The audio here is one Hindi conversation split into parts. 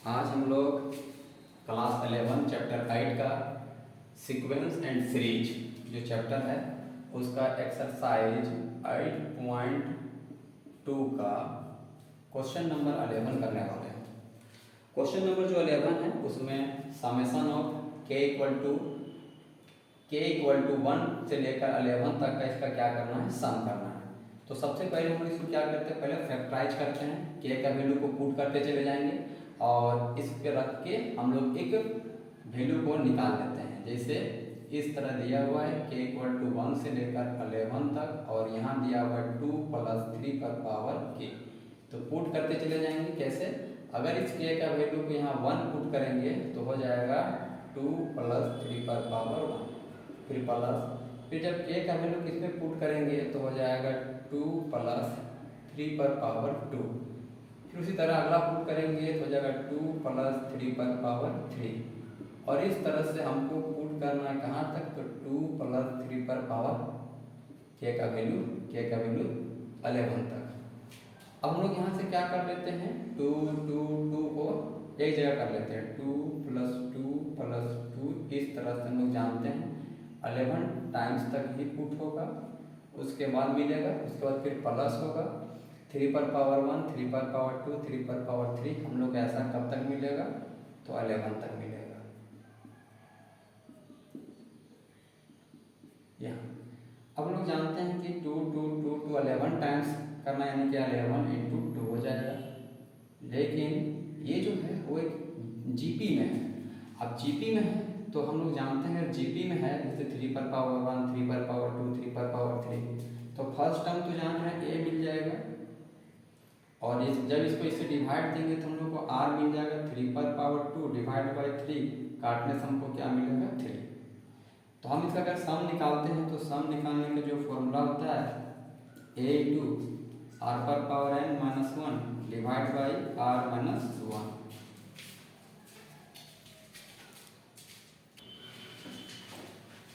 आज हम लोग क्लास 11 चैप्टर 8 का सीक्वेंस एंड सीरीज जो चैप्टर है उसका एक्सरसाइज 8.2 का क्वेश्चन नंबर 11 करने वाले हैं। क्वेश्चन नंबर जो 11 है उसमें summation of k equal to 1 से लेकर 11 तक का इसका क्या करना है, सम करना है। तो सबसे पहले हम इसको क्या करते हैं, पहले फैक्टराइज करते हैं, k का वैल्यू को पुट करते चले जाएंगे और इस पे रख के हम लोग एक वैल्यू को निकाल लेते हैं। जैसे इस तरह दिया हुआ है k इक्वल टू 1 से लेकर 11 तक और यहाँ दिया हुआ है 2 + 3 पर पावर k। तो पुट करते चले जाएंगे। कैसे? अगर इस k का वैल्यू को यहाँ 1 पुट करेंगे तो हो जाएगा 2 + 3 पर पावर 1, फिर जब k का वैल्यू किस में पुट करेंगे तो हो जाएगा 2 + 3 पर पावर 2। फिर उसी तरह अगला पुट करेंगे तो हो जाएगा 2 + 3 पर पावर 3। और इस तरह से हमको पुट करना है कहाँ तक, तो 2 + 3 पर पावर k का वैल्यू 11 तक। अब हम लोग यहाँ से क्या कर लेते हैं, 2 को एक जगह कर लेते हैं, 2 + 2 + 2। इस तरह से हम लोग जानते हैं 11 टाइम्स तक ही पुट होगा, उसके बाद मिलेगा, उसके बाद फिर प्लस होगा 3 पर पावर 1, 3 पर पावर 2, 3 पर पावर 3। हम लोग ऐसा कब तक मिलेगा, तो 11 तक मिलेगा। यहाँ अब लोग जानते हैं कि 2 11 टाइम्स करना, यानी कि 11 × 2 हो जाएगा। लेकिन ये जो है वो एक जीपी में है। अब जीपी में है तो हम लोग जानते हैं जीपी में है, जैसे 3 पर पावर 1, 3 पर पावर 2, 3 पर पावर 3, तो फर्स्ट टर्म तो जान रहे हैं a मिल जाएगा और जब इसको इससे डिवाइड देंगे तो हम लोग को r मिल जाएगा। 3 पर पावर 2 डिवाइड बाई 3 काटने से हमको क्या मिलेगा, 3। तो हम इसका अगर सम निकालते हैं तो सम निकालने का जो फॉर्मूला होता है a × r पर power n - 1 divide by r - 1।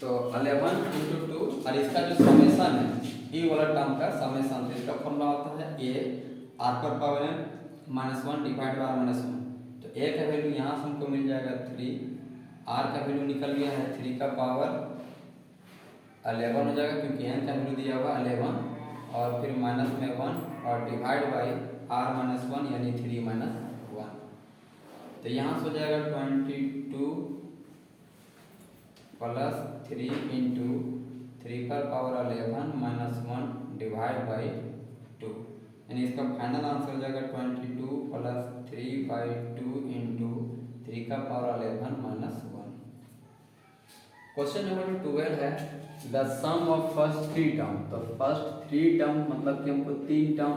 तो 11 × 2 और इसका जो समेशन है ई वाला टर्म का समेशन, तो इसका फॉर्मूला होता है a r पर power n - 1 divide by r - 1। तो a का वैल्यू यहाँ से हमको मिल जाएगा 3, r का वैल्यू निकल गया है 3 का पावर 11 हो जाएगा क्योंकि n का वैल्यू दिया हुआ 11 और फिर माइनस में 1 और डिवाइड बाई r - 1 यानी 3 - 1। तो यहाँ से हो जाएगा 22 + 3 × 3 पर पावर 11 - 1 डिवाइड बाई 2, यानी इसका फाइनल आंसर हो जाएगा 22 + 3/2 × 3 का पावर 11 - 1। क्वेश्चन नंबर 12 है the sum of first 3 term. तो फर्स्ट 3 टर्म मतलब कि हमको 3 टर्म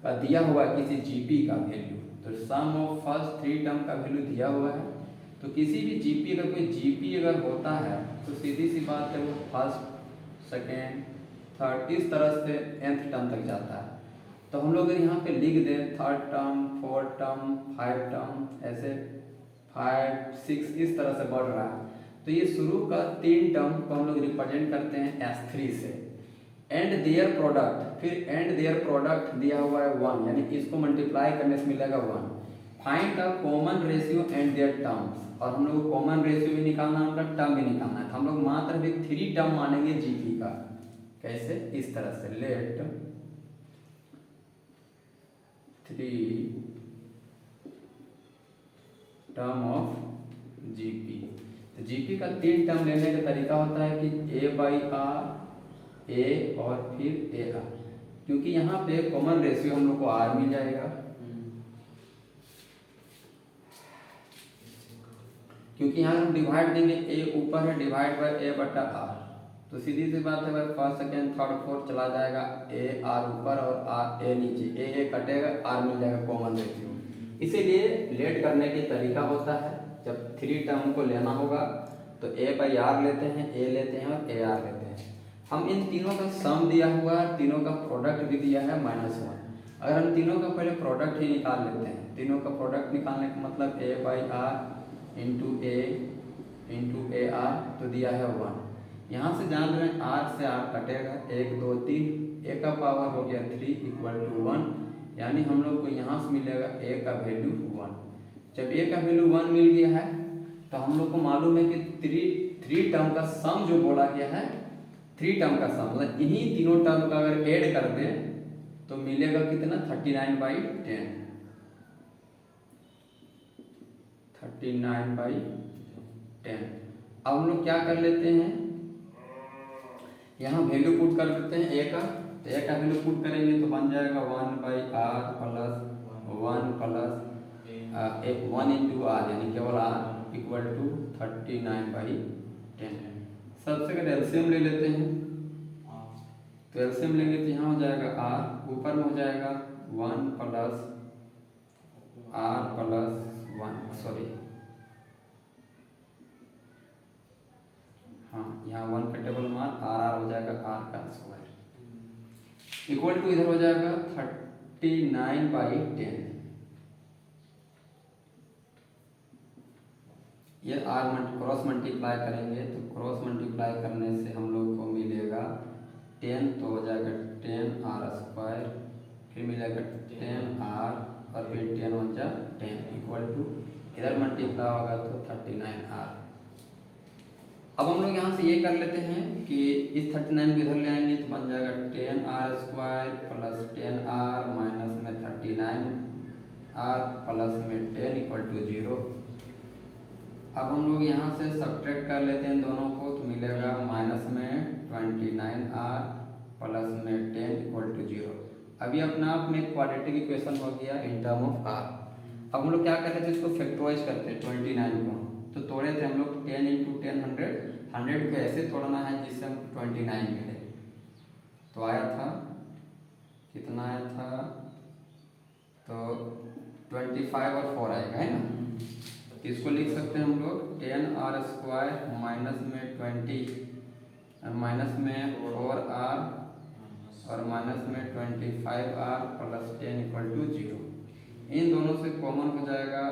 का दिया हुआ है किसी जीपी का वैल्यू। तो सम ऑफ फर्स्ट 3 टर्म का वैल्यू दिया हुआ है। तो किसी भी जीपी अगर कोई जीपी अगर होता है तो सीधी सी बात है वो फर्स्ट, सेकेंड, थर्ड इस तरह से nth टर्म तक जाता है। तो हम लोग अगर यहाँ पे लिख दें 3rd term, 4th term, 5th term, ऐसे 5, 6 इस तरह से बढ़ रहा है। तो ये शुरू का 3 टर्म को हम लोग रिप्रेजेंट करते हैं S3 से। एंड देयर प्रोडक्ट, फिर एंड देयर प्रोडक्ट दिया हुआ है 1, यानी इसको मल्टीप्लाई करने से मिलेगा 1। Find the common ratio and their terms, और हम लोग को कॉमन रेशियो भी निकालना है, मतलब टर्म भी निकालना है। तो हम लोग मात्र भी 3 टर्म मानेंगे जीपी का। कैसे? इस तरह से लेट 3 टर्म ऑफ जीपी। तो जीपी का 3 टर्म लेने का तरीका होता है कि a/r, a और फिर ar, क्योंकि यहाँ पे कॉमन रेशियो हम लोग को r मिल जाएगा, क्योंकि यहाँ हम डिवाइड देंगे a ऊपर है डिवाइड बाय a/r। तो सीधी सी बात है भाई, फर्स्ट, सेकेंड, थर्ड, फोर्थ चला जाएगा, a r ऊपर और a नीचे, a कटेगा, r मिल जाएगा कॉमन रेशियो। इसीलिए लेट करने की तरीका होता है, जब 3 टर्म को लेना होगा तो a/r लेते हैं, a लेते हैं और ar लेते हैं। हम इन तीनों का सम दिया हुआ है, तीनों का प्रोडक्ट भी दिया है -1। अगर हम तीनों का पहले प्रोडक्ट ही निकाल लेते हैं, तीनों का प्रोडक्ट निकालने का मतलब a/r × a × ar, तो दिया है 1। यहाँ से जान रहे हैं r से r कटेगा, 1 2 3, a का पावर हो गया 3 = 1, यानी हम लोग को यहाँ से मिलेगा a का वैल्यू 1। जब ए का वैल्यू 1 मिल गया है तो हम लोग को मालूम है कि थ्री टर्म का सम जो बोला गया है, 3 टर्म का सम मतलब इन्हीं तीनों टर्म का अगर ऐड कर दें तो मिलेगा कितना 39/10। 39/10। अब हम लोग क्या कर लेते हैं, यहाँ वैल्यू पुट कर देते हैं ए का, तो ए का वैल्यू पुट करेंगे तो बन जाएगा 1/r plus 1 plus 1 into are यानी केवल आर इक्वल टू 39/10। सबसे अगर एलसीएम ले लेते हैं तो एलसीएम लेंगे तो यहाँ हो जाएगा आर, ऊपर में हो जाएगा 1 प्लस आर प्लस 1 सॉरी हाँ यहाँ 1 का टेबल मान आर हो जाएगा आर का स्क्वायर इक्वल टू इधर हो जाएगा 39/10। ये आर क्रॉस मल्टीप्लाई करेंगे तो क्रॉस मल्टीप्लाई करने से हम लोग को मिलेगा 10 तो हो जाएगा 10r², फिर मिलेगा 10r और फिर 10 × 10 इक्वल टू इधर मल्टीप्लाई होगा तो 39r। अब हम लोग यहाँ से ये कर लेते हैं कि इस 39 को इधर ले आएंगे तो बन जाएगा 10r² प्लस 10r माइनस में 39r प्लस में 10 इक्वल टू 0। अब हम लोग यहाँ से सब्ट्रैक्ट कर लेते हैं दोनों को तो मिलेगा माइनस में 29r प्लस में 10 इक्वल टू 0। अभी अपना आप में क्वाड्रेटिक इक्वेशन हो गया इन टर्म ऑफ r। अब हम लोग क्या करते थे, इसको फैक्टराइज करते हैं 29 को, तो तोड़े थे हम लोग 10 × 10 100 को ऐसे तोड़ना है जिससे हम 29 मिले। तो आया था कितना आया था, तो 25 और 4 आएगा है ना। इसको लिख सकते हैं हम लोग 10r² माइनस में 20 माइनस में 4r और माइनस में 25r प्लस 10 इक्वल टू 0। इन दोनों से कॉमन हो जाएगा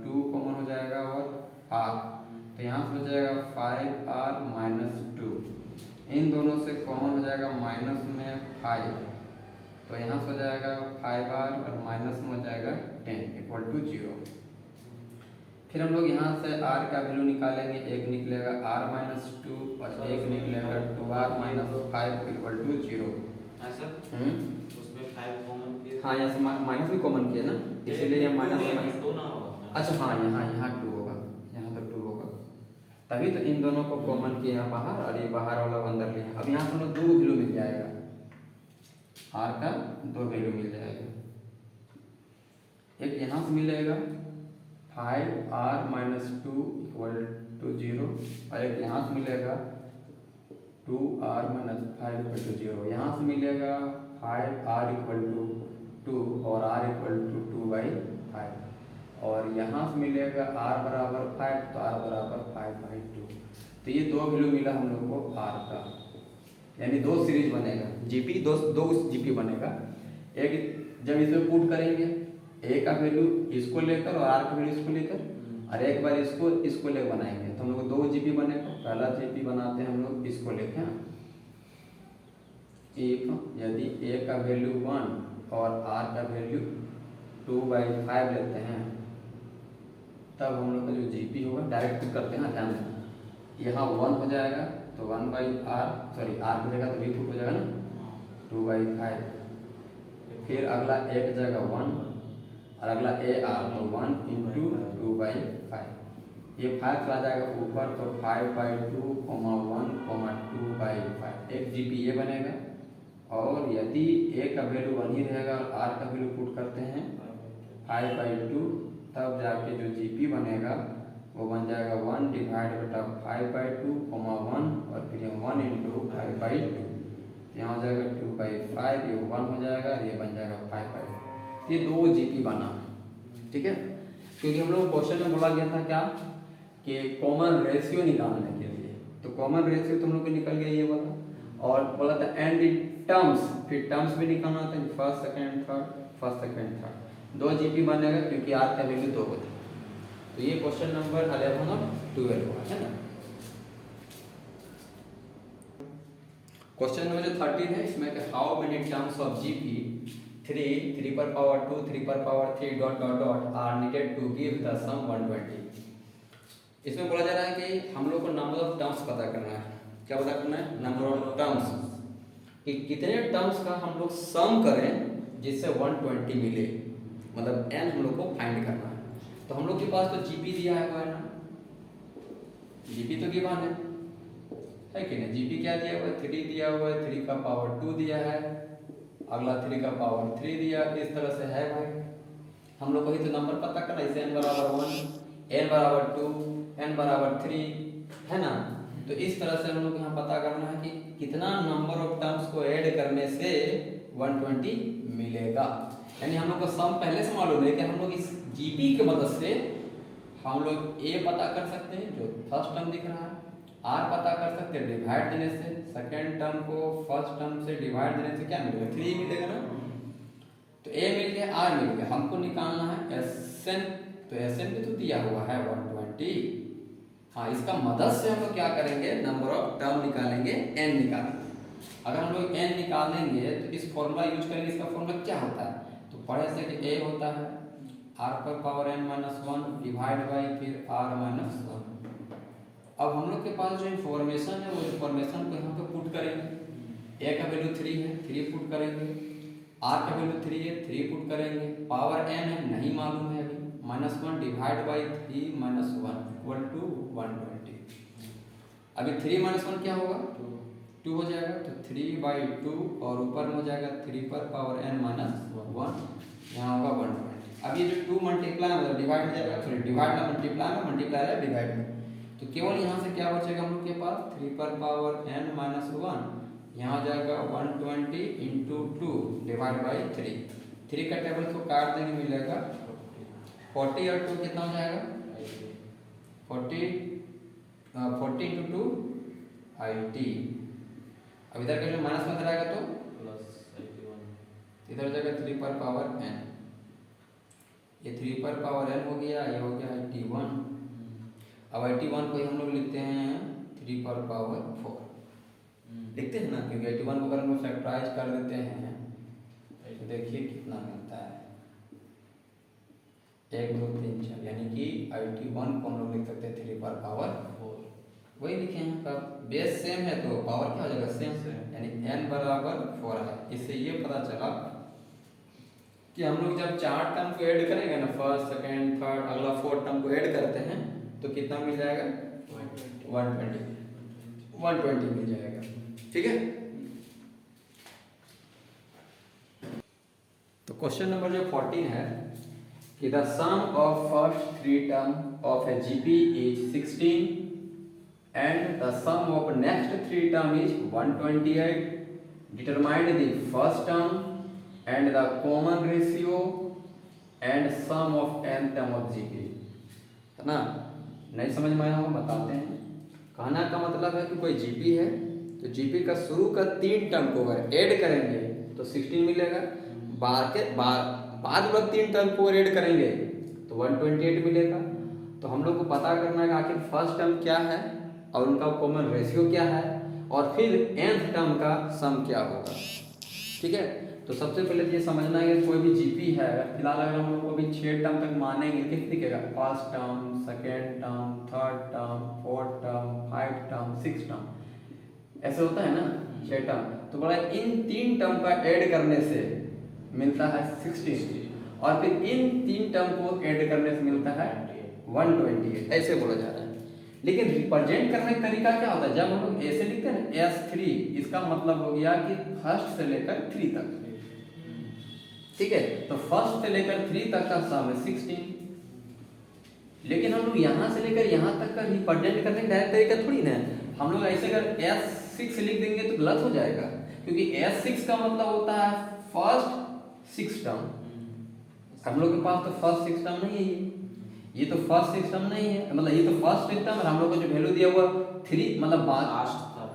2 कॉमन हो जाएगा और r, तो यहाँ से हो जाएगा 5r माइनस 2। इन दोनों से कॉमन हो जाएगा माइनस में 5, तो यहाँ से हो जाएगा 5r और माइनस में हो जाएगा 10 इक्वल टू 0। फिर हम लोग यहाँ से r का वैल्यू निकालेंगे, एक निकलेगा r माइनस 2 और एक निकलेगा 2r माइनस 5 इक्वल टू 0। उसमें 5 कॉमन किए, हाँ यहाँ से माइनस भी कॉमन किया ना, इसीलिए ये माइनस तो ना होगा। अच्छा हाँ यहाँ 2 होगा, यहाँ तो 2 होगा, तभी तो इन दोनों को कॉमन किया बाहर और ये बाहर वाला अंदर लिया। अब यहाँ से हमें 2 वैल्यू मिल जाएगा, r का 2 वैल्यू मिल जाएगा। एक यहाँ से मिलेगा 5r माइनस 2 इक्वल टू 0 और एक यहाँ से मिलेगा 2r माइनस 5 इक्वल टू 0। यहाँ से मिलेगा 5r इक्वल टू 2 और r इक्वल टू 2/5 और यहाँ से मिलेगा r बराबर 5 तो r बराबर 5/2। तो ये 2 वैल्यू मिला हम लोग को r का, यानी 2 सीरीज बनेगा जीपी, दो जीपी बनेगा। एक जब इसमें पुट करेंगे ए का वैल्यू इसको लेकर और आर का वैल्यू इसको लेकर, और एक बार इसको लेकर बनाएंगे तो हम लोग 2 जीपी बनेगा। पहला जीपी बनाते हैं हम लोग इसको लेके, यदि ए का वैल्यू 1 और आर का वैल्यू 2/5 लेते हैं तब हम लोग का जो जीपी होगा डायरेक्ट पुट करते हैं, ध्यान देना यहाँ 1 हो जाएगा तो 1/r सॉरी आर की जगह तो भी पुट हो जाएगा ना 2/5। फिर अगला एक जगह 1 और अगला ए आर तो 1 × 2/5, ये 5 चला जाएगा ऊपर तो 5/2, 1, 2/5 एक जीपी ये बनेगा। और यदि ए का वैल्यू 1 ही रहेगा और आर का वैल्यू पुट करते हैं 5/2 तब जाके जो जीपी बनेगा वो बन जाएगा 1 / 5/2, 1 और फिर 1 × 5/2, यहाँ हो जाएगा 2/5, ये 1 हो जाएगा, ये बन जाएगा 5/2। ये 2 जीपी बना, ठीक है, क्योंकि हम लोग क्वेश्चन में बोला गया था क्या कि कॉमन रेशियो निकालने के लिए, तो कॉमन रेशियो तो हम लोग को निकल गया ये वाला, और बोला था एंड इन टर्म्स, फिर टर्म्स भी निकालना था फर्स्ट सेकंड थर्ड 2 जीपी बनेगा क्योंकि आर का वैल्यू 2 होता है। तो ये क्वेश्चन नंबर 11 और 12 हुआ है ना। क्वेश्चन नंबर जो 13 है इसमें how many terms of GP 3 पर पावर 2 3 पर power 3 dot dot dot are needed to give the sum 120। इसमें बोला जा रहा है कि हम लोग को नंबर ऑफ टर्म्स पता करना है। क्या पता करना है? नंबर ऑफ टर्म्स, कि कितने टर्म्स का हम लोग सम करें जिससे 120 मिले, मतलब n हम लोग को फाइंड करना है। तो हम लोग के पास तो जीपी दिया हुआ है ना, जीपी तो गिवन है कि नहीं? जीपी क्या दिया हुआ है? 3 दिया हुआ है, 3 का पावर 2 दिया है, अगला 3 का पावर 3 दिया, इस तरह से है भाई। हम लोग को ही तो नंबर पता करना है, n बराबर 1, n बराबर 2, n बराबर 3 है ना। तो इस तरह से हम लोग यहाँ पता करना है कि कितना नंबर ऑफ टर्म्स को ऐड करने से 120 मिलेगा। यानी हम लोग को सम पहले से मालूम है कि हम लोग इस जीपी की मदद से हम लोग ए पता कर सकते हैं जो फर्स्ट टर्म दिख रहा है, आर पता कर सकते हैं डिवाइड देने से, सेकेंड टर्म को फर्स्ट टर्म से डिवाइड देने से क्या मिलेगा? 3 मिलेगा ना। तो ए मिल गया, आर मिल गया, हमको निकालना है एस एन। तो एस एन भी तो दिया हुआ है 120। हाँ, इसका मदद से हम लोग क्या करेंगे? नंबर ऑफ टर्म निकालेंगे, एन निकालेंगे। अगर हम लोग एन निकालेंगे तो इस फॉर्मूला यूज करेंगे। इसका फॉर्मूला क्या होता है? तो पढ़े से कि ए होता है आर पर power n minus 1 divide by फिर आर माइनस 1। अब हम लोग के पास जो इन्फॉर्मेशन है वो इन्फॉर्मेशन को यहाँ पे पुट करेंगे। ए का वैल्यू 3 है, 3 पुट करेंगे, आर का वैल्यू 3 है, 3 पुट करेंगे, पावर एन है नहीं मालूम है अभी, -1 divide by 3 minus 1 equal to 120। अभी 3 माइनस 1 क्या होगा? 2 हो जाएगा। तो 3/2 और ऊपर में हो जाएगा 3 पर पावर n माइनस 1, यहाँ होगा 120। अब ये जो 2 मल्टीप्लाई मतलब डिवाइड हो जाएगा, सॉरी डिवाइड ना मल्टीप्लाई में, मल्टीप्लाई है डिवाइड में। तो केवल यहाँ से क्या बचेगा हम लोग के पास? 3 पर पावर n माइनस 1, यहाँ जाएगा 120 इंटू 2 डिवाइड बाई 3। 3 का टेबल को काट देंगे, मिलेगा 40 और 2 कितना हो जाएगा? 40 इंटू 2 80। अब इधर का जो माइनस में आएगा तो प्लस 81, इधर जाएगा 3 पर पावर n। ये 3 पर पावर n हो गया, ये हो गया 81। अब 81 को हम लोग लिखते हैं 3 पर पावर 4 लिखते हैं ना, क्योंकि 81 को अगर हम लोग फैक्टराइज कर देते हैं तो देखिए कितना मिलता है, 1 2 3 4, यानी कि 81 को हम लोग लिख सकते हैं 3 पर पावर 4। वही लिखे हैं, का बेस सेम है तो पावर क्या हो जाएगा? सेम, यानी n बराबर 4 है। इससे ये पता चला कि हम लोग जब 4 टर्म को ऐड करेंगे ना, फर्स्ट सेकेंड थर्ड अगला 4 टर्म को ऐड करते हैं तो कितना मिल जाएगा? 120 मिल जाएगा। ठीक है। तो क्वेश्चन नंबर जो 14 है कि the sum of first 3 term of a GP is 16 and the sum of next 3 term is 128. Determine the first term and the common ratio and sum of n term of GP। है ना? नहीं समझ में आया हो बताते हैं। कहना का मतलब है कि कोई जीपी है तो जीपी का शुरू का 3 टर्म को अगर ऐड करेंगे तो 16 मिलेगा, बाद वाला 3 टर्म को ऐड करेंगे तो 128 मिलेगा। तो हम लोग को पता करना है कि आखिर फर्स्ट टर्म क्या है और उनका कॉमन रेशियो क्या है और फिर nth टर्म का सम क्या होगा। ठीक है। तो सबसे पहले ये समझना है कि कोई भी जीपी है, फिलहाल अगर हम लोग को भी 6 टर्म तक मानेंगे किस दिखेगा? First term, second term, third term, fourth term, 5 term, 6 term, ऐसे होता है ना 6 टर्म। तो बड़ा इन 3 टर्म का ऐड करने से मिलता है 16 और फिर इन 3 टर्म को ऐड करने से मिलता है 128, ऐसे बोला जा रहा है। लेकिन रिप्रेजेंट करने का तरीका क्या होता है? जब हम लोग ऐसे लिखते हैं ना S3, इसका मतलब हो गया कि फर्स्ट से लेकर 3 तक। ठीक है। तो फर्स्ट से लेकर 3 तक का सम है 16। लेकिन हम लोग यहाँ से लेकर यहाँ तक का रिप्रेजेंट करने का डायरेक्ट तरीका थोड़ी ना है। हम लोग ऐसे अगर S6 लिख देंगे तो गलत हो जाएगा, क्योंकि S6 का मतलब होता है फर्स्ट 6 टर्म। हम लोग के पास तो फर्स्ट 6 टर्म नहीं है, ये तो फर्स्ट 6 टर्म नहीं है, मतलब ये तो फर्स्ट 6 टर्म और हम लोग को जो वैल्यू दिया हुआ 3 मतलब बाद।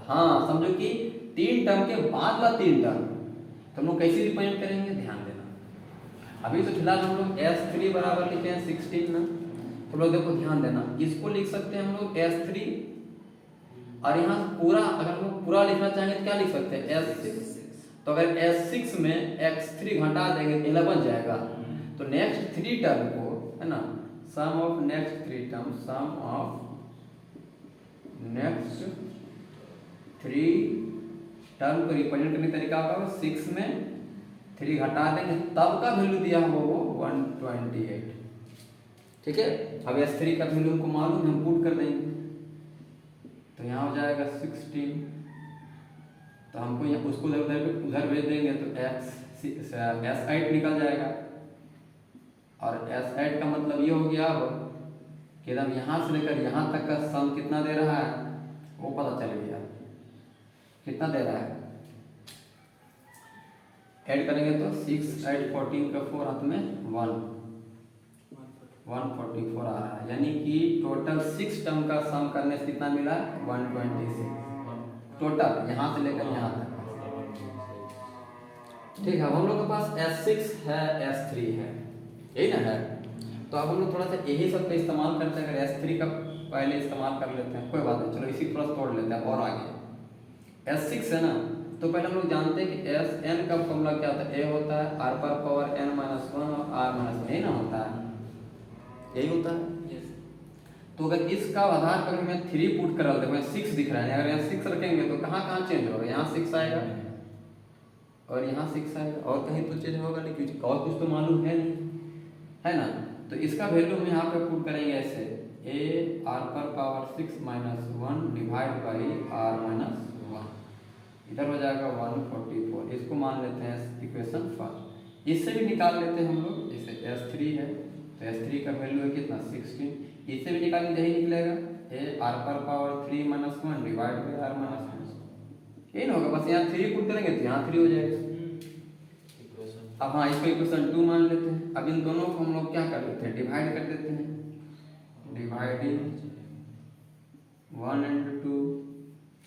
हाँ, समझो कि 3 टर्म के बाद वाला 3 टर्म। तो हम लोग कैसे रिप्रेजेंट करेंगे, ध्यान देना। अभी तो फिलहाल हम लोग S3 बराबर लिखे हैं 16 ना, तो लोग देखो ध्यान देना, इसको लिख सकते हैं हम लोग S3 और यहाँ पूरा, अगर हम लोग पूरा लिखना चाहेंगे तो क्या लिख सकते हैं S6। तो अगर S6 में x3 घटा देंगे 11 बन जाएगा। तो नेक्स्ट 3 टर्म को, है ना, sum of next 3 term, sum of next 3 term को रिप्रेजेंट करने का तरीका होगा 6 में 3 घटा देंगे, तब का वैल्यू दिया होगा वो 128। ठीक है, अब S3 का वैल्यू हमको मालूम है, हम पुट कर देंगे। तो यहाँ हो जाएगा 16, तो हमको यहाँ उसको उधर भेज देंगे तो S8 निकल जाएगा। और S8 का मतलब ये हो गया अब कि एकदम यहाँ से लेकर यहाँ तक का सम कितना दे रहा है वो पता चल गया, कितना दे रहा है। ऐड करेंगे तो 6 8 14 का 4 हाथ में 144 आ रहा है, यानी कि टोटल 6 टर्म का सम करने से कितना मिला 126 टोटल, यहाँ से लेकर यहाँ तक। ठीक है, अब हम लोग के पास S6 है, S3 है, यही ना है। तो अब हम लोग थोड़ा सा यही सब का इस्तेमाल करते हैं। अगर S3 का पहले इस्तेमाल कर लेते हैं, कोई बात नहीं, चलो इसी थोड़ा तोड़ लेते हैं और आगे। S6 है ना, तो पहले हम लोग जानते हैं कि Sn का फॉर्मूला क्या होता है, a होता है r पर पावर n माइनस 1 और r माइनस 1, यही ना होता है, यही होता है। तो अगर इसका आधार पर हमें 3 पुट करा देते हैं, 6 दिख रहा है, अगर यहाँ 6 रखेंगे तो कहाँ कहाँ चेंज होगा, यहाँ 6 आएगा और यहाँ 6 आएगा, और कहीं तो चेंज होगा नहीं, क्योंकि और कुछ तो मालूम है नहीं, है ना। तो इसका वैल्यू हम यहाँ पे पुट करेंगे ऐसे, a r पर power 6 minus 1 divide by r minus 1, इधर हो जाएगा 144। इसको मान लेते हैं इक्वेशन 1। इससे भी निकाल लेते हैं हम लोग, जैसे S3 है तो S3 का वैल्यू है कितना 16, इससे भी निकालेंगे यही निकलेगा a r पर power 3 minus 1 divide by r minus 1, यही ना होगा। बस यहाँ 3 पुट करेंगे तो यहाँ 3 हो जाएगा। अब हाँ, इसको इक्वेशन 2 मान लेते हैं। अब इन दोनों को हम लोग क्या कर लेते हैं, डिवाइड कर देते हैं, डिवाइडिंग 1 and 2,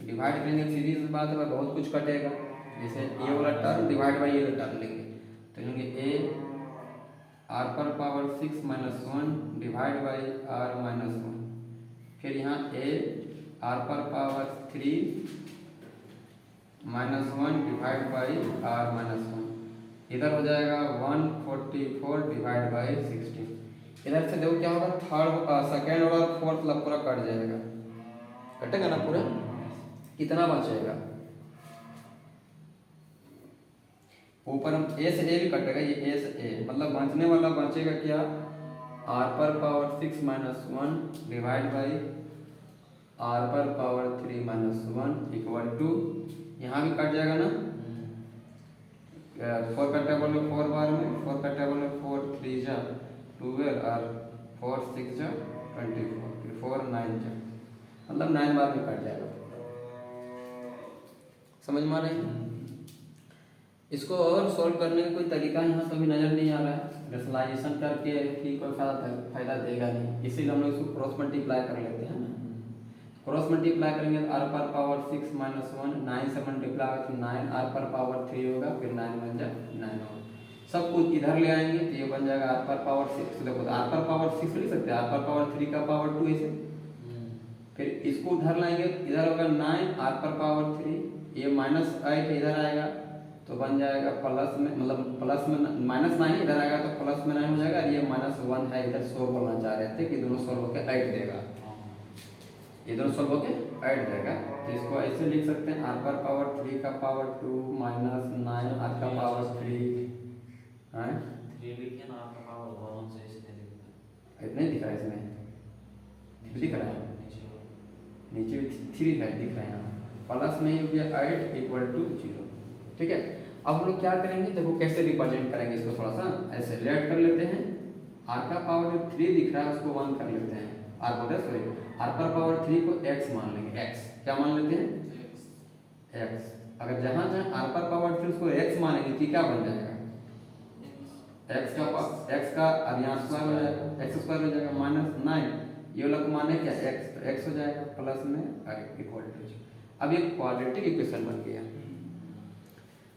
डिवाइड करेंगे सीरीज में बात है, बहुत कुछ कटेगा। जैसे ये वाला टर्म डिवाइड बाई ये वाला टर्म लेंगे तो लेंगे a r पर power 6 minus 1 divide by r minus 1, फिर यहाँ a r पर power 3 minus 1 divide by r minus 1, इधर हो जाएगा 144 डिवाइड बाई 16। इधर से देखो क्या होगा, थर्ड सेकेंड और फोर्थ पूरा कट जाएगा, कटेगा ना पूरा, कितना बचेगा, ऊपर हम a से a भी कटेगा, ये a से a, मतलब बचने वाला बचेगा क्या, r पर power 6 minus 1 divide by r पर पावर 3 माइनस 1 इक्वल टू, यहाँ भी कट जाएगा ना, 4 का टेबल है 4 बार में, 4 का टेबल है 4 3 जा 12 और 4 6 जा 24, फिर 4 9 जा, मतलब 9 बार में कट जाएगा। समझ में आ रही है? इसको और सॉल्व करने का कोई तरीका यहाँ से भी नजर नहीं आ रहा है, रेशनलाइजेशन करके भी कोई फायदा देगा नहीं, इसीलिए हम लोग इसको क्रॉस मल्टीप्लाई कर लेते हैं ना। क्रॉस मल्टीप्लाई करेंगे तो r पर पावर 6 माइनस 1 9 से मल्टीप्लाई तो 9 r पर पावर 3 होगा, फिर 9 बन जाए 9 होगा, सब कुछ इधर ले आएंगे तो ये बन जाएगा r पर पावर 6। देखो r पर पावर 6 लिख सकते हैं, r पर पावर 3 का पावर 2 ऐसे, फिर इसको उधर लाएंगे, इधर होगा 9 r पर पावर 3, ये माइनस 8 इधर आएगा तो बन जाएगा प्लस में, मतलब प्लस में माइनस 9 इधर आएगा तो प्लस में 9 हो जाएगा, ये माइनस 1 है इधर, सो बोलना चाह रहे थे कि दोनों सॉल्व होकर 8 देगा, ये दोनों सॉल्व होकर 8 देगा। तो इसको ऐसे लिख सकते हैं, r पर पावर 3 का पावर 2 माइनस 9 r का पावर 3 है, 3 लिखिए ना, आपका पावर 1 से इसने लिखा है, इतने दिख रहा है इसमें, दिख रहा है नीचे भी 3 है दिख रहा है यहाँ, प्लस में हो गया 8 इक्वल टू 0। ठीक है, अब हम लोग क्या करेंगे, देखो कैसे रिप्रेजेंट करेंगे इसको, थोड़ा सा ऐसे लेट कर लेते हैं, r का पावर 3 दिख रहा है उसको 1 कर लेते हैं, r पर पावर 3 को x मान लेंगे, x क्या मान लेते हैं x, अगर जहां जहां r पर पावर 3 उसको x मानेंगे तो क्या बन जाएगा, x का अब यहाँ स्क्वायर हो जाएगा, x स्क्वायर हो जाएगा माइनस 9, ये वाला को माने क्या x, तो x हो जाएगा प्लस में इक्वल टू। अब ये क्वाड्रेटिक इक्वेशन बन गया।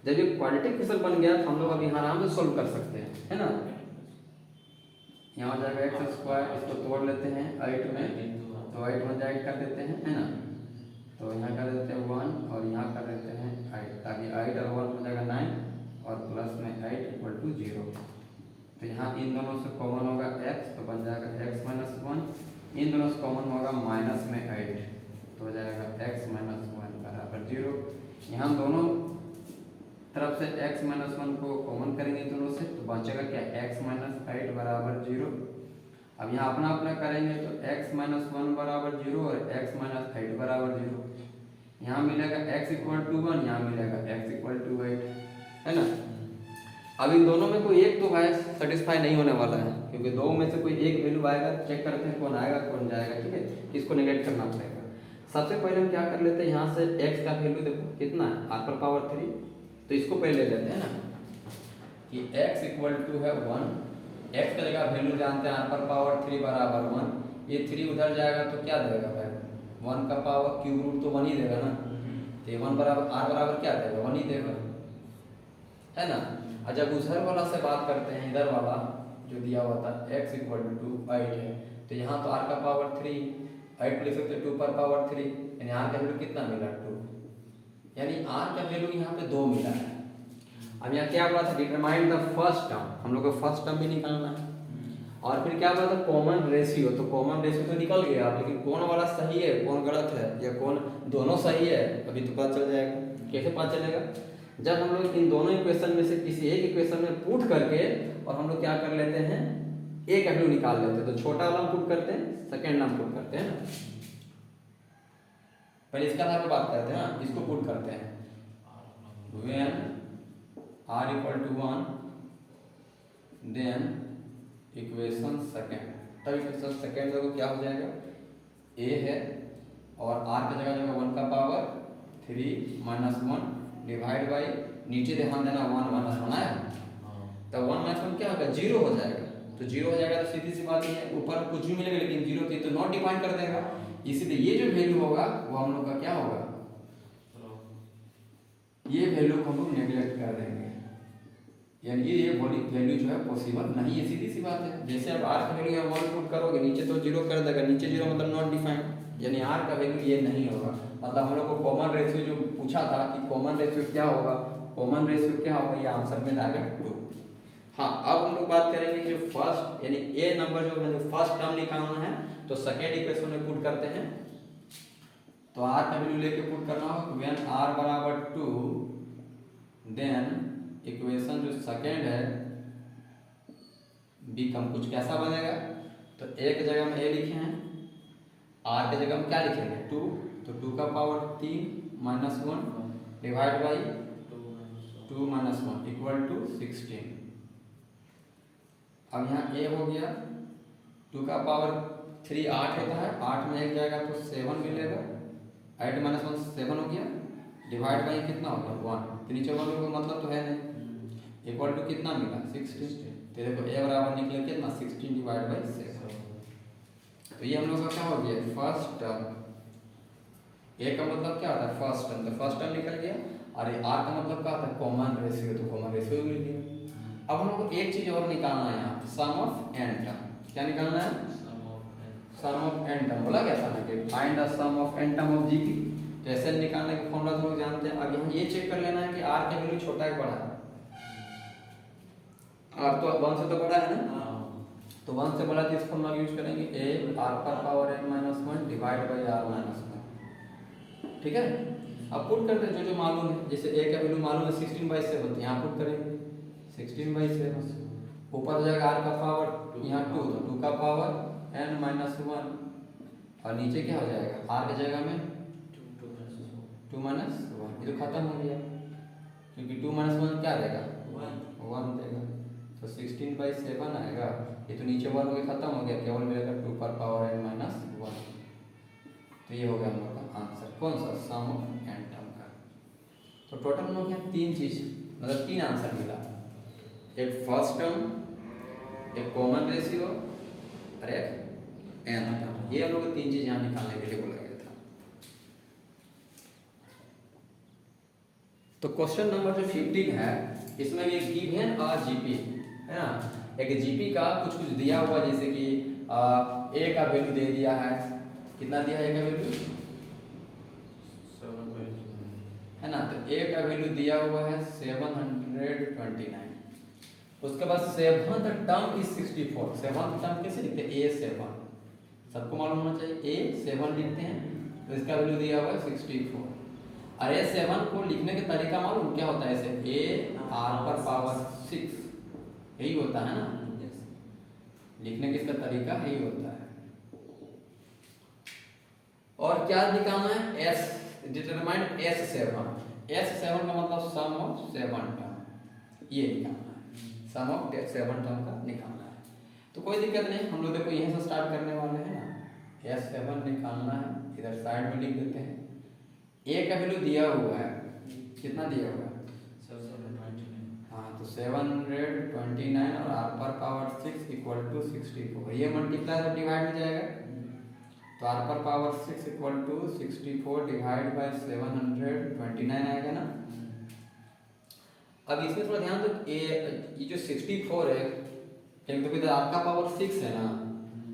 जब ये क्वाड्रेटिक इक्वेशन बन गया तो हम लोग अब यहाँ आराम से सॉल्व कर सकते हैं, है ना। यहाँ हो जाएगा x स्क्वायर, इसको तोड़ लेते हैं 8 में, तो 8 में जाएगा कर देते हैं, है ना, तो यहाँ कर देते हैं 1 और यहाँ कर देते हैं 8, ताकि 8 और 1 हो जाएगा 9 और प्लस में 8 इक्वल टू 0। तो यहाँ इन दोनों से कॉमन होगा x, तो बन जाएगा x माइनस 1। इन दोनों से कॉमन होगा माइनस में 8, तो हो जाएगा x माइनस 1 बराबर 0। यहाँ दोनों तरफ से x माइनस 1 को कॉमन करेंगे दोनों से, तो बचेगा क्या x माइनस 8 बराबर 0। अब यहाँ अपना अपना करेंगे तो x माइनस 1 बराबर 0 और x माइनस 8 बराबर 0। यहाँ मिलेगा x इक्वल टू 1, यहाँ मिलेगा x इक्वल टू 8, है ना। अब इन दोनों में कोई एक तो भाई सेटिस्फाई नहीं होने वाला है, क्योंकि दो में से कोई एक वैल्यू आएगा। चेक करते हैं कौन आएगा कौन जाएगा, ठीक है। किसको नेगलेक्ट करना पड़ेगा। सबसे पहले हम क्या कर लेते हैं, यहाँ से x का वैल्यू देखो कितना है, r पर पावर 3, तो इसको पहले ले लेते हैं ना कि x इक्वल टू है 1। x का जगह वैल्यू जानते हैं r पर पावर 3 बराबर 1। ये 3 उधर जाएगा तो क्या देगा भाई, 1 का पावर क्यूब रूट तो 1 ही देगा ना। तो 1 बराबर r बराबर क्या देगा, 1 ही देगा, है ना। और जब उधर वाला से बात करते हैं, इधर वाला जो दिया हुआ था x इक्वल टू 8 है, तो यहाँ तो r का पावर 3, 8 लिख सकते 2 पर पावर 3, यानी r का वैल्यू कितना मिला 2, यानी r का वैल्यू यहाँ पे 2 मिला है। अब यहाँ क्या बोला था, डिटरमाइन द फर्स्ट टर्म, हम लोग को फर्स्ट टर्म भी निकालना है। और फिर क्या बोला था, कॉमन रेशियो, तो कॉमन रेशियो तो निकल गया, लेकिन कौन वाला सही है कौन गलत है, या कौन दोनों सही है अभी तो पता चल जाएगा। कैसे पता चलेगा, जब हम लोग इन दोनों इक्वेशन में से किसी एक इक्वेशन में पुट करके और हम लोग क्या कर लेते हैं, एक वैल्यू निकाल लेते हैं। तो छोटा वाला पुट करते हैं, सेकेंड नाम पुट करते हैं ना, पहले इसका आधार पर बात करते हैं ना, इसको पुट करते हैं। When r equal to 1 then equation second, तब इक्वेशन सेकेंड देखो क्या हो जाएगा, a है और r की जगह 1 का पावर 3 माइनस 1 डिवाइड बाई, नीचे ध्यान देना 1 माइनस 1 आया, तो 1 माइनस 1 क्या होगा, 0 हो जाएगा। तो 0 हो जाएगा तो सीधी सी बात है, ऊपर कुछ भी मिलेगा लेकिन 0 थी तो नॉट डिफाइन कर देगा। इसीलिए ये जो वैल्यू होगा वो हम लोग का क्या होगा, ये वैल्यू को हम लोग नेग्लेक्ट कर देंगे, यानी ये वैल्यू जो है पॉसिबल नहीं है, सीधी सी बात है। जैसे अब r का वैल्यू 1 पुट करोगे, नीचे तो 0 कर देगा, नीचे 0 मतलब नॉट डिफाइंड, यानी r का वैल्यू ये नहीं होगा। मतलब हम लोग को कॉमन रेशियो जो पूछा था कि कॉमन रेशियो क्या होगा, कॉमन रेशियो क्या होगा, ये आंसर में आएगा 2। हाँ, अब हम लोग बात करेंगे जो फर्स्ट यानी a नंबर जो फर्स्ट टर्म निकालना है, तो सेकेंड इक्वेशन में पुट करते हैं। तो r का वैल्यू लेके पुट करना होगा, व्हेन r बराबर 2 देन इक्वेशन जो सेकेंड है बिकम कुछ कैसा बनेगा, तो a की जगह में a लिखे हैं, r की जगह में क्या लिखेंगे 2, तो 2 का power 3 minus 1 divide by 2 minus 1 equal to 16। अब यहाँ a हो गया, 2 का पावर 3 8 होता है, 8 में 1 जाएगा तो 7 मिलेगा, 8 माइनस 1 7 हो गया, डिवाइड बाई कितना हो गया 1, तो नीचे 1 का मतलब तो है नहीं, इक्वल टू कितना मिला 16। तो देखो a बराबर निकले कितना 16 डिवाइड बाई 7। तो ये हम लोग का क्या हो गया फर्स्ट टर्म, a का मतलब क्या होता है फर्स्ट टर्म, तो फर्स्ट टर्म निकल गया, और r का मतलब क्या होता है कॉमन रेशियो, तो कॉमन रेशियो मिल गया। अब हम लोग को एक चीज और निकालना है यहाँ, सम ऑफ n टर्म। क्या निकालना है, सम ऑफ n टर्म। बोला गया था ना कि find the sum of n term of GP, तो ऐसे निकालने का फॉर्मूला तो लोग जानते हैं। अब यहाँ ये चेक कर लेना है कि r का वैल्यू छोटा है बड़ा है, r तो 1 से तो बड़ा है ना, तो 1 से बड़ा तो इस फॉर्मूला यूज करेंगे, a r पर power n minus 1 divide by r minus 1, ठीक है। अब पुट करते हैं जो जो मालूम है, जैसे a का वैल्यू मालूम है 16/7, तो यहाँ पुट करेंगे 16/7, ऊपर हो जाएगा r का पावर यहाँ 2, तो 2 का पावर n माइनस 1, और नीचे क्या हो जाएगा r की जगह में 2 माइनस 1, ये तो खत्म हो गया, क्योंकि 2 माइनस 1 क्या देगा 1 देगा, तो 16/7 आएगा। ये तो नीचे 1 हो गया, खत्म हो गया, केवल मिलेगा 2 पर पावर n माइनस 1। तो ये हो गया हम लोग का आंसर, कौन सा सम ऑफ n टर्म का। तो टोटल हम लोग यहाँ 3 चीज मतलब 3 आंसर मिला, एक फर्स्ट टर्म, एक कॉमन रेशियो और एक n टर्म। ये हम लोग को 3 चीज यहाँ निकालने के लिए बोला गया था। तो क्वेश्चन नंबर जो 15 है, इसमें भी एक गिवन और जीपी है ना, एक जीपी का कुछ कुछ दिया हुआ, जैसे कि a का वैल्यू दे दिया है, कितना दिया है a का वैल्यू है ना। तो ए का वैल्यू दिया हुआ है 729। उसके बाद seventh term is 64। Seventh term कैसे लिखते हैं? A7, सबको मालूम होना चाहिए। A7 लिखते हैं, तो इसका वैल्यू दिया हुआ है 64। और A7 को लिखने का तरीका मालूम क्या होता है? ऐसे A⁴ 6 यही होता है ना, लिखने का इसका तरीका यही होता है। और क्या दिखाना है? S determine S7। S7 का मतलब सम ऑफ 7 टर्म, ये निकालना है। सम ऑफ 7 टर्म का निकालना है। तो कोई दिक्कत नहीं, हम लोग देखो यहीं से स्टार्ट करने वाले हैं ना। S7 निकालना है, इधर साइड में लिख देते हैं। A का वैल्यू दिया हुआ है, कितना दिया हुआ है? 729। हाँ, तो 729 और r⁴ 6 इक्वल टू 64। ये मल्टीप्लाई और डिवाइड में जाएगा, तो r⁴ 6 equal to 64 divide by 729 आएगा ना। अब इसमें थोड़ा ध्यान दो, ये जो 64 है, एक तो इधर आपका पावर 6 है ना,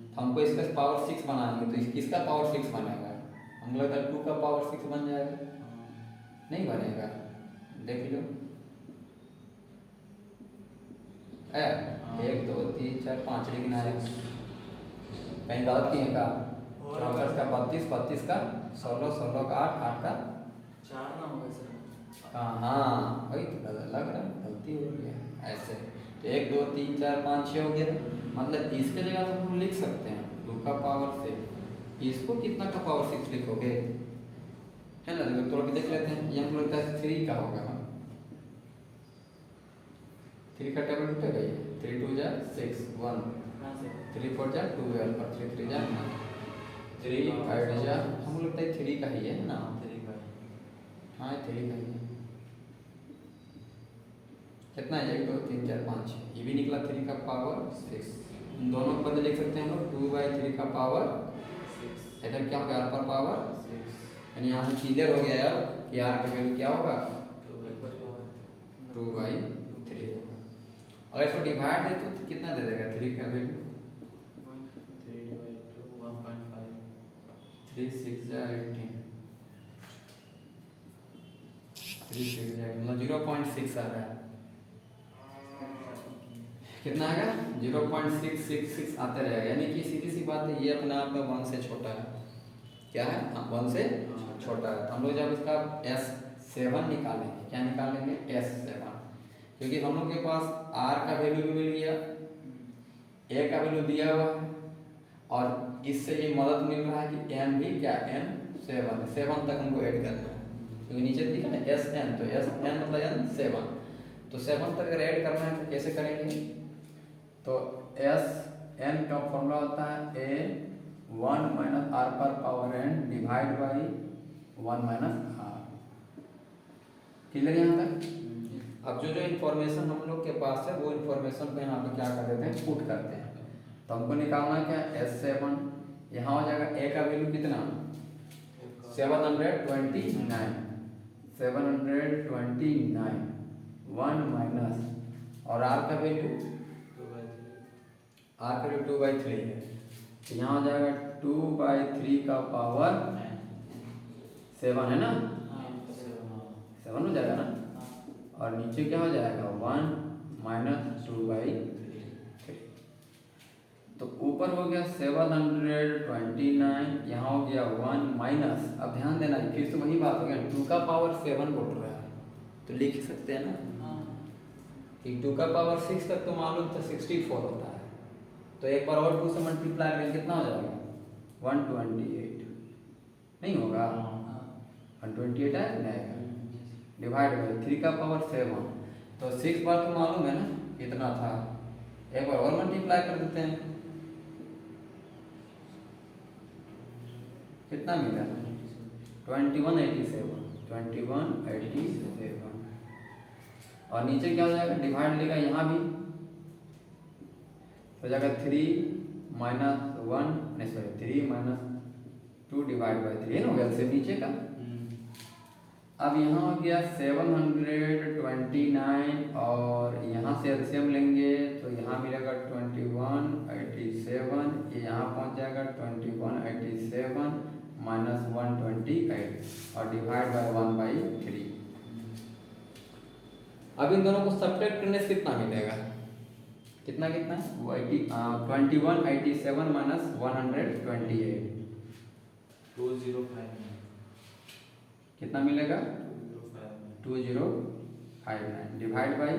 तो हमको इसका पावर 6 बनाएंगे, तो इसका पावर 6 बनेगा। हम लोग 2 का पावर 6 बन जाएगा, नहीं बनेगा? देख लो, 1 2 3 4 5 लिखना है, कहीं गलत किए का? 34 का 32, 32 का 16, 16 का 8, 8 का 4 ना होगा सर। हाँ वही तो लग रहा है, गलती हो गया ऐसे। तो 1 2 3 4 5 6 हो गया, मतलब इसके जगह तो हम लिख सकते हैं 2 का पावर 6। इसको कितना का पावर 6 लिखोगे, है ना? तो थोड़ा देख लेते हैं, ये हम लोग का 3 का होगा। 3 का टेबल उठेगा ये, 3 2 जा 6 1, 3 4 जा 12 और 3 3 जा 9, 3 5 जा, हम लोग का 3 का ही है ना। 3 का। हाँ 3 का ही है। कितना है? 1 2 3 4 5 6, ये भी निकला 3 का पावर 6। इन दोनों को बदले लिख सकते हैं हम लोग 2/3 का पावर 6। इधर क्या होगा? r⁴ 6, यानी यहाँ से क्लियर हो गया यार कि r का वैल्यू क्या होगा? 2/3 होगा। अगर इसको डिवाइड दे तो कितना दे देगा 3 का वैल्यू? 3 6 जा 18, 3 6 जा मतलब 0.6 आ रहा है। कितना आएगा? 0.666 आते रहेगा, यानी कि सीधी सी बात है, ये अपने आप में 1 से छोटा है। क्या है? 1 से छोटा है। तो हम लोग जब इसका S7 निकालेंगे, क्या निकालेंगे? S7, क्योंकि हम लोग के पास R का वैल्यू भी मिल गया, A का वैल्यू दिया हुआ है, और इससे ये मदद मिल रहा है कि M भी क्या? M7 तक हमको ऐड करना है, क्योंकि नीचे दिखा ना SN, तो SN मतलब N7, तो 7 तक अगर ऐड करना है तो कैसे करेंगे? तो SN का फॉर्मूला होता है A1 minus r⁴n divide by 1 minus r। Clear यहाँ तक? अब जो इन्फॉर्मेशन हम लोग के पास है, वो इन्फॉर्मेशन को यहाँ पे क्या कर देते हैं? पुट करते हैं। तो हमको निकालना है क्या? S7, यहाँ हो जाएगा A का वैल्यू कितना? 729, 1 माइनस, और R का वैल्यू 2/3 है, तो यहाँ हो जाएगा 2/3 का पावर 7 है ना, 7 हो जाएगा ना। और नीचे क्या हो जाएगा? 1 माइनस 2/3। तो ऊपर हो गया 729, यहाँ हो गया 1 माइनस, अब ध्यान देना फिर से वही बात हो गया, 2 का पावर 7 बोल रहा है, तो लिख सकते हैं ना कि 2 का पावर 6 तक तो मालूम था 64 होता है, तो एक बार और 2 से मल्टीप्लाई करेंगे, कितना हो जाएगा? 128 नहीं होगा? 128 आएगा, डिवाइड बाई 3 का पावर 7, तो 6 बार तो मालूम है ना कितना था, एक बार और मल्टीप्लाई कर देते हैं, कितना मिला? 2187, और नीचे क्या हो जाएगा? डिवाइड लेगा यहाँ भी हो जाएगा 3 माइनस 1, नहीं सॉरी 3 माइनस 2 डिवाइड बाई 3 है ना, वैसे नीचे का। अब यहाँ हो गया 729, और यहाँ से एलसीएम लेंगे तो यहाँ मिलेगा 2187, ये यहाँ पहुँच जाएगा 2187 माइनस 128, और डिवाइड बाई 1/3। अब इन दोनों को सब्ट्रैक्ट करने से कितना मिलेगा, कितना कितना वो 21 87 माइनस 128 2059 कितना मिलेगा 2059 2059 डिवाइड बाई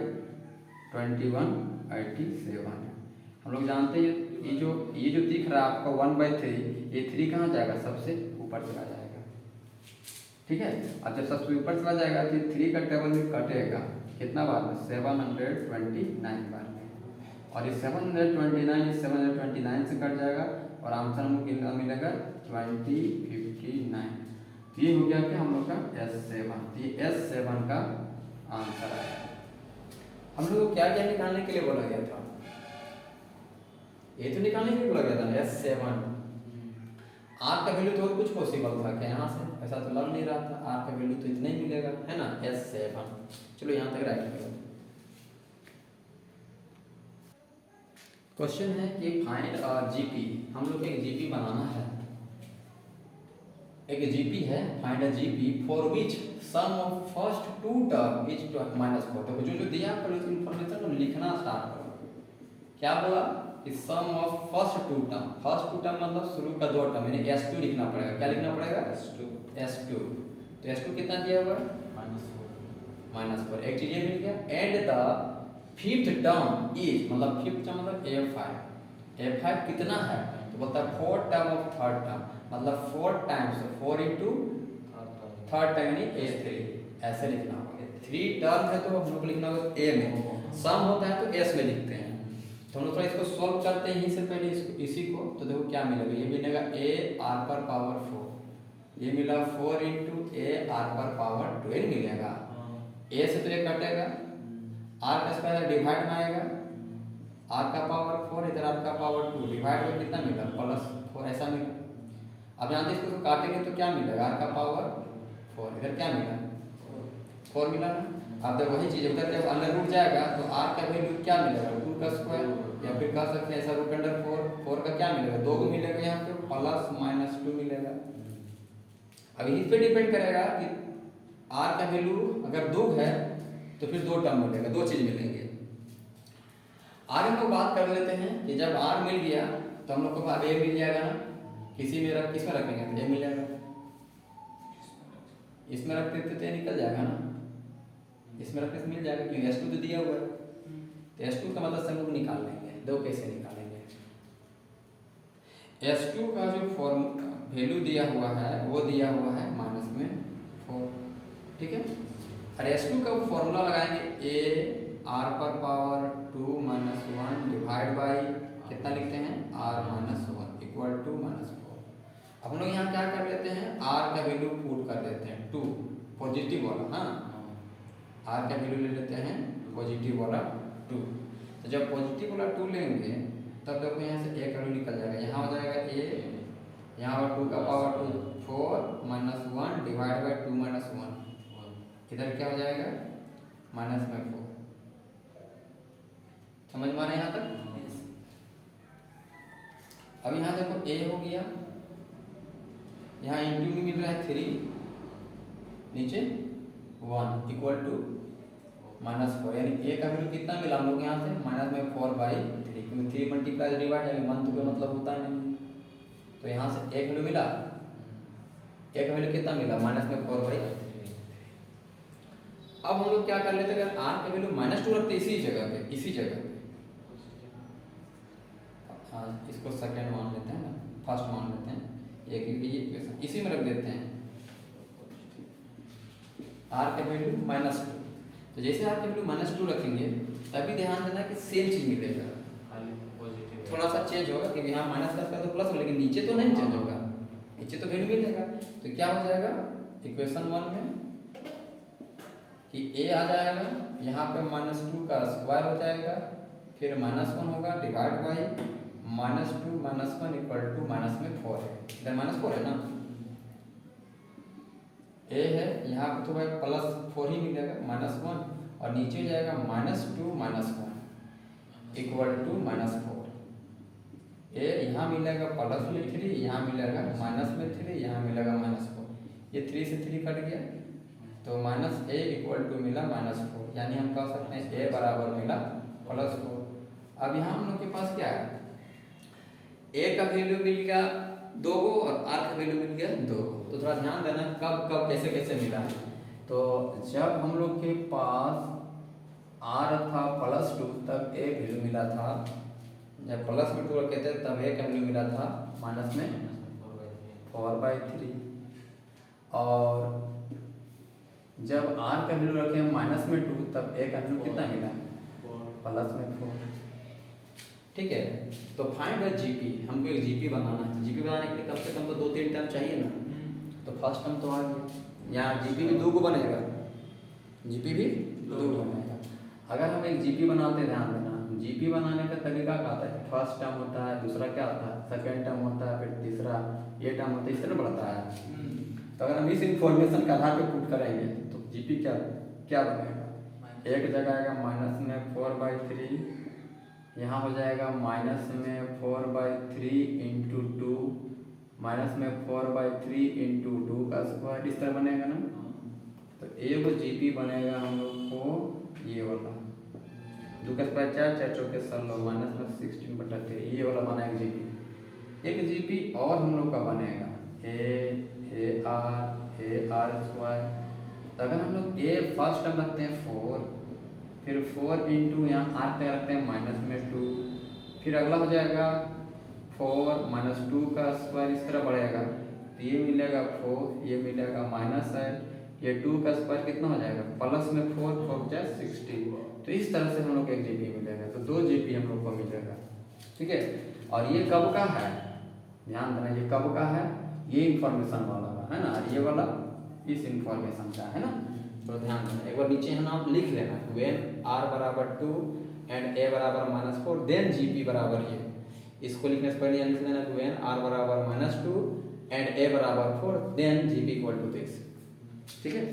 2187 है। हम लोग जानते हैं ये जो दिख रहा है आपका 1/3, ये 3 कहाँ जाएगा, सबसे ऊपर चला जाएगा। ठीक है, अब जब सबसे ऊपर चला जाएगा तो 3 का टेबल में कटेगा कितना बार में, 729 बार में, और ये 729 से कट जाएगा और आंसर हमको कितना मिलेगा 2059। ये हो गया कि हम लोग का S7, ये S7 का आंसर आया। हम लोग को क्या क्या निकालने के लिए बोला गया था, ये तो निकालने के लिए बोला गया था ना S7। R का वैल्यू तो कुछ पॉसिबल था क्या यहाँ से, ऐसा तो लग नहीं रहा था, R का वैल्यू तो इतना ही मिलेगा है ना S7। चलो यहाँ तक राइट करो। क्वेश्चन है कि फाइंड जीपी, हम लोग एक जीपी बनाना है, एक जीपी है, find a GP for which sum of first 2 term is -4। तो जो दिया पर उस इंफॉर्मेशन को लिखना स्टार्ट करो। क्या बोला कि sum of first 2 term, first 2 term मतलब शुरू का 2 टर्म, यानी S2 लिखना पड़ेगा। क्या लिखना पड़ेगा S2। तो S2 कितना दिया हुआ है -4, एक चीज ये मिल गया। And the fifth term is, मतलब फिफ्थ टर्म मतलब A5 कितना है, तो बोलता है 4 टर्म ऑफ थर्ड टर्म, मतलब 4 टाइम्स 4 इंटू थर्ड टर्म यानी A3, ऐसे लिखना होगा। 3 टर्म है तो हम लोग को लिखना होगा A में, सम होता है तो S में लिखते हैं। तो हम लोग थोड़ा इसको सॉल्व करते हैं, यहीं से पहले इसी को, तो देखो क्या मिलेगा, ये मिलेगा A r पर पावर 4, ये मिला 4 इंटू A r पर पावर 12 मिलेगा। A से तो ये कटेगा, r का स्क्वायर डिवाइड में आएगा, r का पावर 4 इधर r का पावर 2 डिवाइड में कितना मिला +4, ऐसा मिला। अब यहाँ से इसको काटेंगे तो क्या मिलेगा, r का पावर 4 इधर क्या मिला 4 मिला ना। अब जब वही चीज़ उधर जब अंदर रूट जाएगा तो r का वैल्यू क्या मिलेगा 2 का स्क्वायर, या फिर कह सकते हैं ऐसा √4 का क्या मिलेगा 2 को मिलेगा, यहाँ पे +-2 मिलेगा। अब इस पे डिपेंड करेगा कि r का वैल्यू अगर 2 है तो फिर 2 टर्म मिलेगा, 2 चीज़ मिलेंगे। आगे हम लोग बात कर लेते हैं कि जब r मिल गया तो हम लोग को अब a मिल जाएगा ना, किसमें रखेंगे तो a मिल जाएगा, इसमें रख देते तो निकल जाएगा ना, इसमें रखने से मिल जाएगा क्योंकि S2 तो दिया हुआ है। तो S2 का मतलब हम लोग निकाल लेंगे, दो कैसे निकालेंगे। S2 का जो वैल्यू दिया हुआ है वो दिया हुआ है -4, ठीक है। और S2 का फॉर्मूला लगाएंगे A r पर पावर 2 -1 डिवाइड बाई कितना लिखते हैं r -1 इक्वल टू -4। अब हम लोग यहाँ क्या कर लेते हैं, r का वैल्यू पुट कर देते हैं 2, पॉजिटिव वाला, हाँ r का वैल्यू ले लेते हैं पॉजिटिव वाला 2। तो जब पॉजिटिव वाला 2 लेंगे तब देखो यहाँ से a का वैल्यू निकल जाएगा, यहाँ हो जाएगा a, यहाँ पर 2 का पावर 2 4 -1 डिवाइड बाई 2 -1, इधर क्या हो जाएगा -4। समझ में आ रहा है यहाँ तक। अब यहाँ देखो a हो गया, यहाँ इंटू में मिल रहा है 3, नीचे 1 इक्वल टू -4, यानी a का वैल्यू कितना मिला हम लोग यहाँ से -4/3, क्योंकि 3 मल्टीप्लाई डिवाइड है, मंथ का मतलब होता नहीं। तो यहाँ से a का वैल्यू मिला, a का वैल्यू कितना मिला -4/3। अब हम लोग क्या कर लेते हैं, अगर r का वैल्यू -2 रखते इसी जगह पे, हाँ इसको सेकंड मान लेते हैं ना, फर्स्ट मान लेते हैं, ये इसी में रख देते हैं r का वैल्यू -2। तो जैसे r का वैल्यू -2 रखेंगे तभी ध्यान देना कि सेम चीज मिलेगा, थोड़ा सा चेंज होगा क्योंकि यहाँ माइनस का तो प्लस हो, लेकिन नीचे तो नहीं चेंज होगा, नीचे तो वैल्यू मिलेगा। तो क्या हो जाएगा इक्वेशन 1 में कि a आ जाएगा, यहाँ पे -2 का स्क्वायर हो जाएगा, फिर -1 होगा डिवाइड बाई -2 -1 इक्वल टू -4 है, इधर -4 है ना, a है यहाँ पे तो भाई +4 ही मिलेगा -1, और नीचे जाएगा -2 -1 इक्वल टू -4। a यहाँ मिलेगा +3, यहाँ मिलेगा -3, यहाँ मिलेगा -4, ये 3 से 3 कट गया, तो माइनस ए इक्वल टू मिला -4, यानी हम कह सकते हैं ए बराबर मिला +4। अब यहाँ हम लोग के पास क्या है, ए का वैल्यू मिल गया 2 गो और आर का वैल्यू मिल गया 2 गो। तो थोड़ा ध्यान देना कब कब कैसे कैसे मिला। तो जब हम लोग के पास आर था +2 तब ए वैल्यू मिला था, जब प्लस में 2 रखे थे तब ए का वैल्यू मिला था माइनस में 4/3, और जब आर का वैल्यू रखे -2 तब ए का वैल्यू कितना मिला, +4। ठीक है, तो फाइंड द जीपी, हमको एक जीपी बनाना है। जीपी बनाने के लिए कम से कम तो 2-3 टर्म चाहिए ना। तो फर्स्ट टर्म तो आ गया, यहाँ जीपी भी 2 को बनेगा, जीपी भी 2 को बनेगा। अगर हम एक जीपी बनाते हैं, ध्यान देना, जीपी बनाने का तरीका क्या आता है, फर्स्ट टर्म होता है, दूसरा क्या होता है, सेकेंड टर्म होता है, फिर तीसरा ये टर्म होता है, इस तरह बढ़ता है। तो अगर हम इस इंफॉर्मेशन का आधार पे पुट करेंगे तो जीपी क्या क्या बनेगा, एक जगह आएगा -4/3, यहाँ हो जाएगा -4/3 इंटू 2, -4/3 इंटू 2 का स्क्वायर, इस तरह बनेगा ना। तो एक जीपी बनेगा हम लोग को ये वाला, 2 का स्क्वायर 4, 4 चौके 16, -16/3, ये वाला बना एक जीपी। एक जीपी और हम लोग का बनेगा ए आर स्क्वायर। तो अगर हम लोग ए फर्स्ट टर्म रखते हैं 4, फिर 4 इंटू यहाँ आर पे रखते हैं -2, फिर अगला हो जाएगा 4 -2 का स्क्वायर, इस तरह बढ़ेगा। तो ये मिलेगा 4, ये मिलेगा माइनस है, ये 2 का स्क्वायर कितना हो जाएगा, +4, 4 × 16। तो इस तरह से हम लोग एक जीपी मिलेगा, तो 2 जीपी हम लोग को मिलेगा। ठीक है, और ये कब का है, ध्यान देना, ये कब का है, ये इंफॉर्मेशन वाला है ना, ये वाला इस इंफॉर्मेशन का है ना। तो ध्यान देना, एक बार नीचे है ना आप लिख लेना, व्हेन r बराबर 2 एंड a बराबर -4 देन जीपी बराबर ये। इसको लिखने से पहले लिख लेना व्हेन r बराबर -2 एंड a बराबर 4 then GP equal to this. ठीक है।